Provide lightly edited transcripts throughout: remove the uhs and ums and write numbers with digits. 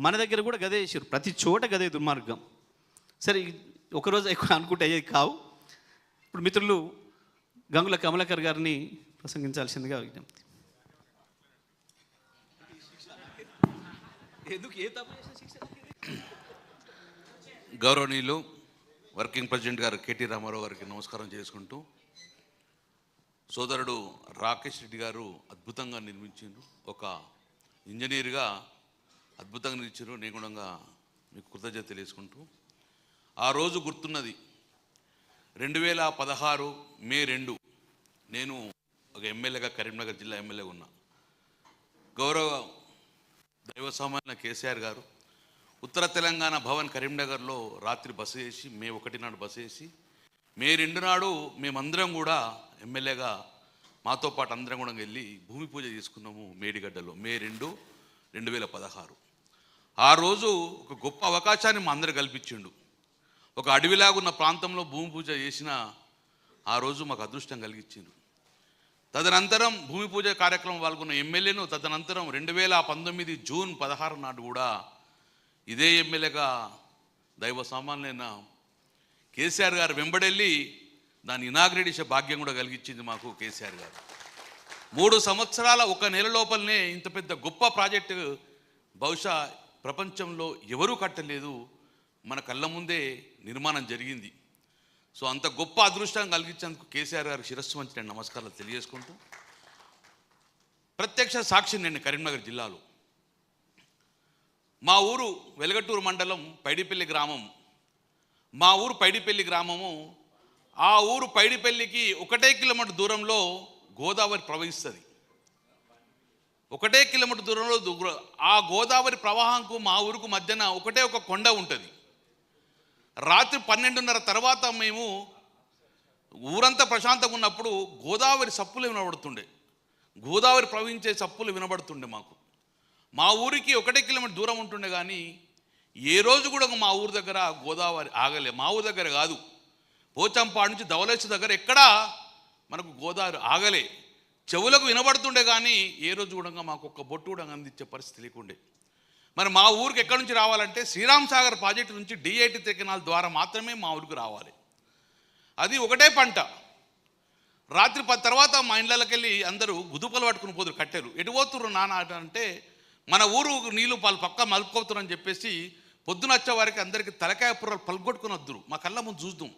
మన దగ్గర కూడా గదే చేశారు, ప్రతి చోట గదే దుర్మార్గం. సరే, ఒకరోజు ఎక్కువ అనుకుంటే అయ్యేది కావు. ఇప్పుడు మిత్రులు గంగుల కమలాకర్ గారిని ప్రసంగించాల్సిందిగా విజ్ఞప్తి. గౌరవనీయులు వర్కింగ్ ప్రెసిడెంట్ గారు కేటీ రామారావు గారికి నమస్కారం చేసుకుంటూ, సోదరుడు రాకేష్ రెడ్డి గారు అద్భుతంగా నిర్మించారు, ఒక ఇంజనీర్గా అద్భుతంగా నిర్మించారు. నేను కూడా మీకు కృతజ్ఞత తెలియజేసుకుంటూ, ఆ రోజు గుర్తున్నది 2016 మే 2 నేను ఒక ఎమ్మెల్యేగా కరీంనగర్ జిల్లా ఎమ్మెల్యేగా ఉన్నా. గౌరవ దైవ సామాన్య కేసీఆర్ గారు ఉత్తర తెలంగాణ భవన్ కరీంనగర్లో రాత్రి బస చేసి, మే 1 నాడు బస చేసి, మే 2 నాడు మేమందరం కూడా ఎమ్మెల్యేగా మాతో పాటు అందరం కూడా వెళ్ళి భూమి పూజ చేసుకున్నాము మేడిగడ్డలో, మే 2, 2016. ఆ రోజు ఒక గొప్ప అవకాశాన్ని మా అందరూ కల్పించిండు. ఒక అడవిలాగున్న ప్రాంతంలో భూమి పూజ చేసిన ఆ రోజు మాకు అదృష్టం కలిగించిండు. తదనంతరం భూమి పూజ కార్యక్రమం పాల్గొన్న ఎమ్మెల్యేను తదనంతరం 2019 జూన్ 16 నాడు కూడా ఇదే ఎమ్మెల్యేగా దైవ సామాన్యులైన కేసీఆర్ గారు వెంబడెళ్ళి దాన్ని ఇనాగ్రేట్ చేసే భాగ్యం కూడా కలిగించింది మాకు కేసీఆర్ గారు. 3 సంవత్సరాల 1 నెల లోపలనే ఇంత పెద్ద గొప్ప ప్రాజెక్టు బహుశా ప్రపంచంలో ఎవరూ కట్టలేదు, మన కళ్ళ ముందే నిర్మాణం జరిగింది. సో అంత గొప్ప అదృష్టం కలిగించేందుకు కేసీఆర్ గారు శిరస్సు వంచి నేను నమస్కారాలు తెలియజేసుకుంటూ, ప్రత్యక్ష సాక్షి నేను కరీంనగర్ జిల్లాలో మా ఊరు వెలగటూరు మండలం పైడిపల్లి గ్రామం. మా ఊరు పైడిపల్లి గ్రామము. ఆ ఊరు పైడిపల్లికి 1 కిలోమీటర్ దూరంలో గోదావరి ప్రవహిస్తుంది. 1 కిలోమీటర్ దూరంలో ఆ గోదావరి ప్రవాహంకు మా ఊరుకు మధ్యన ఒకటే ఒక కొండ ఉంటుంది. రాత్రి 12:30 తర్వాత మేము ఊరంతా ప్రశాంతంగా ఉన్నప్పుడు గోదావరి సప్పులు వినబడుతుండే, గోదావరి ప్రవహించే సప్పులు వినబడుతుండే మాకు. మా ఊరికి 1 కిలోమీటర్ దూరం ఉంటుండే, కానీ ఏ రోజు కూడా మా ఊరు దగ్గర గోదావరి ఆగలే. మా ఊరు దగ్గర కాదు, పోచంపాడు నుంచి ధవళేశ్వరం దగ్గర ఎక్కడా మనకు గోదావరి ఆగలే. చెవులకు వినబడుతుండే, కానీ ఏ రోజు కూడా మాకు ఒక్క బొట్టు కూడా అందించే పరిస్థితి లేకుండే. మరి మా ఊరికి ఎక్కడి నుంచి రావాలంటే శ్రీరామ్ సాగర్ ప్రాజెక్టు నుంచి D83 కెనాల్ ద్వారా మాత్రమే మా ఊరికి రావాలి. అది ఒకటే పంట. రాత్రి 10 తర్వాత మా ఇళ్ళకి వెళ్ళి అందరూ గుదుపలు పట్టుకుని పోతురు, కట్టెలు. ఎటు పోతుర్రు నాన్న అంటే, మన ఊరు నీళ్ళు పక్క మలుపుకోతురని చెప్పేసి పొద్దున వచ్చే వారికి అందరికీ తలకాయ పుర్రలు పలుగొట్టుకుని వద్దురు. మా కళ్ళ ముందు చూద్దాం,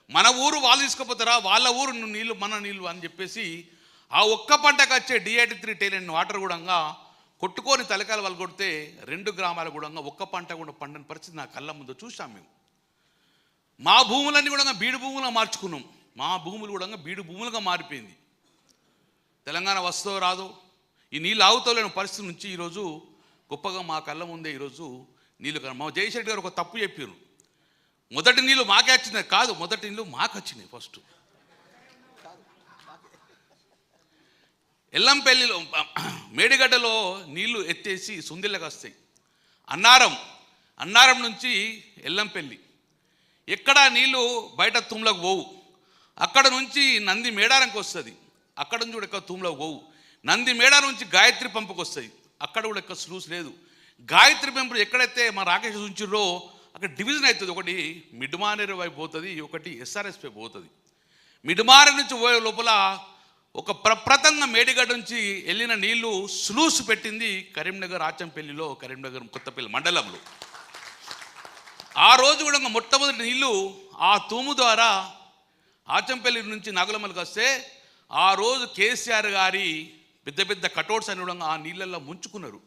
మన ఊరు వాళ్ళు తీసుకుపోతారా, వాళ్ళ ఊరు నీళ్ళు మన నీళ్ళు అని చెప్పేసి ఆ ఒక్క పంటకు వచ్చే D83 టైలెంట్ వాటర్ కూడా కొట్టుకొని తలకాయలు వాళ్ళు కొడితే 2 గ్రామాలు కూడా ఒక్క పంట కూడా పండని పరిస్థితి నా కళ్ళ ముందు చూసాం మేము. మా భూములన్నీ కూడా బీడు భూములుగా మార్చుకున్నాం. మా భూములు కూడా బీడు భూములుగా మారిపోయింది. తెలంగాణ వస్తుందో రాదో, ఈ నీళ్ళు ఆగుతలేని పరిస్థితి నుంచి ఈరోజు గొప్పగా మా కళ్ళ ముందే ఈరోజు నీళ్ళు. మా జయశెట్టి గారు ఒక తప్పు చెప్పారు, మొదటి నీళ్ళు మాకే వచ్చినాయి. కాదు, మొదటి నీళ్ళు మాకు వచ్చినాయి. ఫస్ట్ ఎల్లంపల్లిలో మేడిగడ్డలో నీళ్లు ఎత్తేసి సుందిళ్ళకి వస్తాయి. అన్నారం నుంచి ఎల్లంపల్లి ఎక్కడా నీళ్లు బయట తుమ్లకు పోవు. అక్కడ నుంచి నంది మేడారంకి వస్తుంది, అక్కడ నుంచి కూడా ఎక్కడ తుమ్లకు పోవు. నంది మేడారం నుంచి గాయత్రి పంపుకు వస్తాయి, అక్కడ కూడా ఎక్కడ స్లూస్ లేదు. గాయత్రి పంపు ఎక్కడైతే మా రాకేష్ ఉంచిర్రో అక్కడ డివిజన్ అవుతుంది. ఒకటి మిడ్మానేరు వైపు పోతుంది, ఒకటి SRS వైపు పోతుంది. మిడ్మానేరు నుంచి పోయే లోపల ఒక ప్రప్రథంగా మేడిగడ్డ నుంచి వెళ్ళిన నీళ్లు స్లూస్ పెట్టింది కరీంనగర్ ఆచంపల్లిలో, కరీంనగర్ కొత్తపల్లి మండలంలో. ఆ రోజు కూడా మొట్టమొదటి నీళ్లు ఆ తూము ద్వారా ఆచంపల్లి నుంచి నాగులమల్లికి వస్తే, ఆ రోజు కేసీఆర్ గారి పెద్ద పెద్ద కటౌట్స్ అని కూడా ఆ నీళ్ళల్లో ముంచుకున్నారు.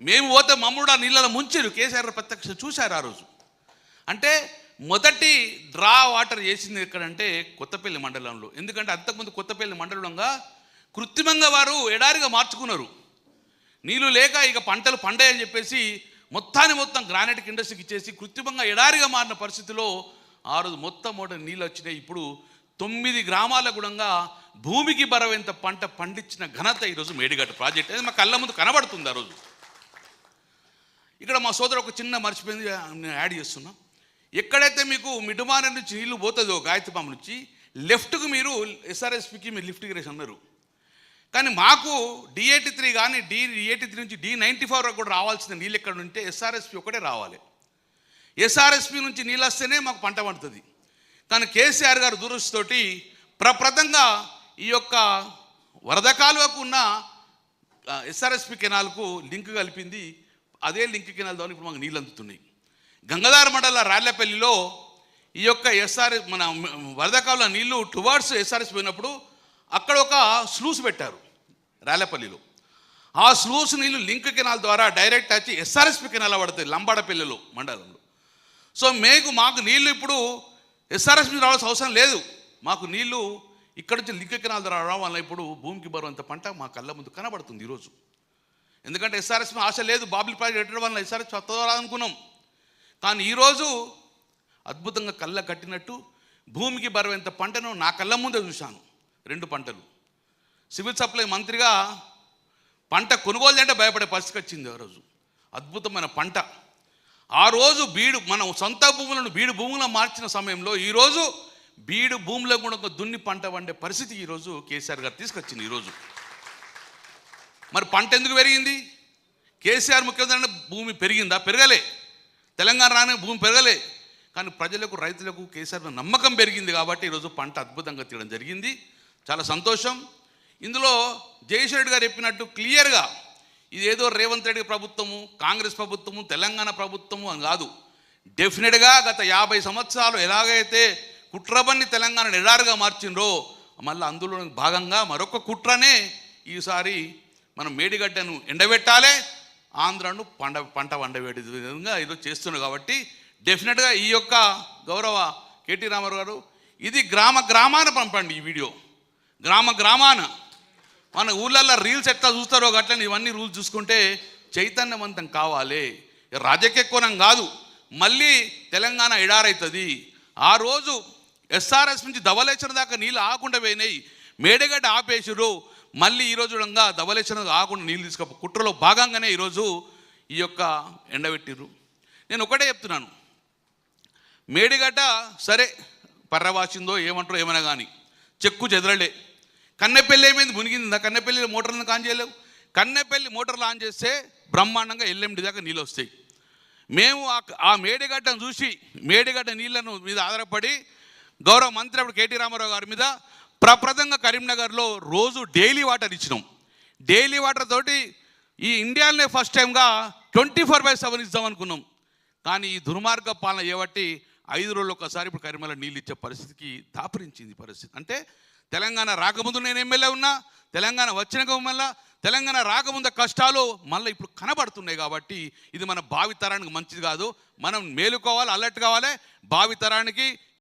మేము పోతే మమ్మల్ని ఆ నీళ్ళలో ముంచారు. కేసీఆర్ ప్రత్యక్ష చూశారు ఆ రోజు. అంటే మొదటి డ్రా వాటర్ చేసింది ఎక్కడంటే కొత్తపల్లి మండలంలో. ఎందుకంటే అంతకుముందు కొత్తపల్లి మండలంగా కృత్రిమంగా వారు ఎడారిగా మార్చుకున్నారు. నీళ్ళు లేక ఇక పంటలు పండాయని చెప్పేసి మొత్తం గ్రానైట్ ఇండస్ట్రీకి ఇచ్చేసి కృత్రిమంగా ఎడారిగా మారిన పరిస్థితిలో ఆ రోజు మొత్తం నీళ్ళు వచ్చినాయి. ఇప్పుడు 9 గ్రామాల గుణంగా భూమికి బరవెంత పంట పండించిన ఘనత ఈరోజు మేడిగడ్డ ప్రాజెక్ట్. అది మా కళ్ళ ముందు కనబడుతుంది. ఆ రోజు ఇక్కడ మా సోదరు ఒక చిన్న మర్చిపోయింది, నేను యాడ్ చేస్తున్నా. ఎక్కడైతే మీకు మిడ్మానేరు నుంచి నీళ్లు పోతుందో గాయత్రి పంపు నుంచి లెఫ్ట్కు మీరు SRSPకి మీరు లిఫ్ట్ ఇరిగేషన్ అన్నారు. కానీ మాకు D83 కానీ D83 నుంచి D94 వరకు కూడా రావాల్సిన నీళ్ళు ఎక్కడ ఉంటే SRSP ఒకటే రావాలి. SRSP నుంచి నీళ్ళు వస్తేనే మాకు పంట పండుతుంది. కానీ కేసీఆర్ గారు దురదృష్టితోటి ప్రప్రదంగా ఈ యొక్క వరద కాలువకు ఉన్న SRSP కెనాల్కు లింక్ కలిపింది. అదే లింక్ కెనాల్ ద్వారా ఇప్పుడు మాకు నీళ్ళు అందుతున్నాయి. గంగాధర మండల రాళ్లపల్లిలో ఈ యొక్క మన వరద కాలువ నీళ్లు టువర్డ్స్ SRSP పోయినప్పుడు అక్కడ ఒక స్లూస్ పెట్టారు రాళ్లపల్లిలో. ఆ స్లూస్ నీళ్లు లింక్ కెనాల్ ద్వారా డైరెక్ట్ వచ్చి SRSP కెనాల్ పడుతుంది లంబాడపల్లిలో మండలంలో. సో మాకు నీళ్లు ఇప్పుడు SRSP రావాల్సిన అవసరం లేదు. మాకు నీళ్లు ఇక్కడ నుంచి లింక్ కెనాల్ ద్వారా రావడం వల్ల ఇప్పుడు భూమికి బరువంత పంట మా కళ్ళ ముందు కనబడుతుంది ఈరోజు. ఎందుకంటే SRSP ఆశ లేదు, బాబుల్ ప్రాజెక్ట్ పెట్టడం వల్ల SRSP వస్తుందో రాదనుకున్నాం. కానీ ఈరోజు అద్భుతంగా కళ్ళ కట్టినట్టు భూమికి బరువంత పంటను నా కళ్ళ ముందే చూశాను. 2 పంటలు. సివిల్ సప్లై మంత్రిగా పంట కొనుగోలు అంటే భయపడే పరిస్థితి వచ్చింది. ఆ రోజు అద్భుతమైన పంట. ఆ రోజు మన సొంత భూములను బీడు భూములను మార్చిన సమయంలో ఈరోజు బీడు భూములో కూడా ఒక దున్ని పంట వండే పరిస్థితి ఈరోజు కేసీఆర్ గారు తీసుకొచ్చింది. ఈరోజు మరి పంట ఎందుకు పెరిగింది? కేసీఆర్ ముఖ్యమంత్రి భూమి పెరిగిందా? పెరగలే. తెలంగాణ రాని భూమి పెరగలే. కానీ ప్రజలకు, రైతులకు కేసీఆర్ నమ్మకం పెరిగింది కాబట్టి ఈరోజు పంట అద్భుతంగా తీయడం జరిగింది. చాలా సంతోషం. ఇందులో జగదీష్ రెడ్డి గారు చెప్పినట్టు క్లియర్గా ఇదేదో రేవంత్ రెడ్డి ప్రభుత్వము, కాంగ్రెస్ ప్రభుత్వము, తెలంగాణ ప్రభుత్వము అని కాదు. డెఫినెట్గా గత 50 సంవత్సరాలు ఎలాగైతే కుట్రబన్ని తెలంగాణను ఎడారుగా మార్చిండ్రో మళ్ళీ అందులో భాగంగా మరొక కుట్రనే ఈసారి మనం మేడిగడ్డను ఎండబెట్టాలి, ఆంధ్రను పంట వండబెట్టే విధంగా ఈరోజు చేస్తున్నారు. కాబట్టి డెఫినెట్గా ఈ యొక్క గౌరవ కేటీ రామారావు గారు ఇది గ్రామాన పంపండి. ఈ వీడియో గ్రామాన మన ఊళ్ళల్లో రీల్స్ ఎట్లా చూస్తారో అట్లని ఇవన్నీ రూల్స్ చూసుకుంటే చైతన్యవంతం కావాలి. రాజకీయ కోణం కాదు, మళ్ళీ తెలంగాణ ఎడారవుతుంది. ఆ రోజు SRSP నుంచి ధవళేశ్వరం దాకా నీళ్ళు ఆకుండా పోయినాయి, మేడగడ్డ ఆపేసారు. మళ్ళీ ఈరోజు ధవళేశ్వరం ఆకుండా నీళ్ళు తీసుకు కుట్రలో భాగంగానే ఈరోజు ఈ యొక్క ఎండబెట్టిర్రు. నేను ఒకటే చెప్తున్నాను, మేడిగడ్డ సరే పర్రవాసిందో ఏమంటారో ఏమైనా కానీ చెక్కు చెదరలే. కన్నెపల్లి ఏమైంది? మునిగిందా? కన్నెపల్లి మోటార్లను ఆన్ చేయలేవు. కన్నెపల్లి మోటార్లు ఆన్ చేస్తే బ్రహ్మాండంగా ఎల్ఎండి దాకా నీళ్ళు వస్తాయి. మేము ఆ మేడిగడ్డను చూసి మేడిగడ్డ నీళ్లను మీద ఆధారపడి గౌరవ మంత్రి అప్పుడు కేటీ రామారావు గారి మీద ప్రప్రదంగా కరీంనగర్లో రోజు డైలీ వాటర్ ఇచ్చినాం. డైలీ వాటర్ తోటి ఈ ఇండియాలోనే ఫస్ట్ టైంగా 24/7 ఇద్దాం అనుకున్నాం. కానీ ఈ దుర్మార్గ పాలన చేయబట్టి 5 రోజులు ఒకసారి ఇప్పుడు కరీంనగర్లో నీళ్ళు ఇచ్చే పరిస్థితికి దాపురించింది పరిస్థితి. అంటే తెలంగాణ రాకముందు నేను ఎమ్మెల్యే ఉన్నా, తెలంగాణ వచ్చినాక మళ్ళీ తెలంగాణ రాకముందు కష్టాలు మళ్ళీ ఇప్పుడు కనబడుతున్నాయి. కాబట్టి ఇది మన భావితరానికి మంచిది కాదు. మనం మేలుకోవాలి, అలర్ట్ కావాలి. భావితరానికి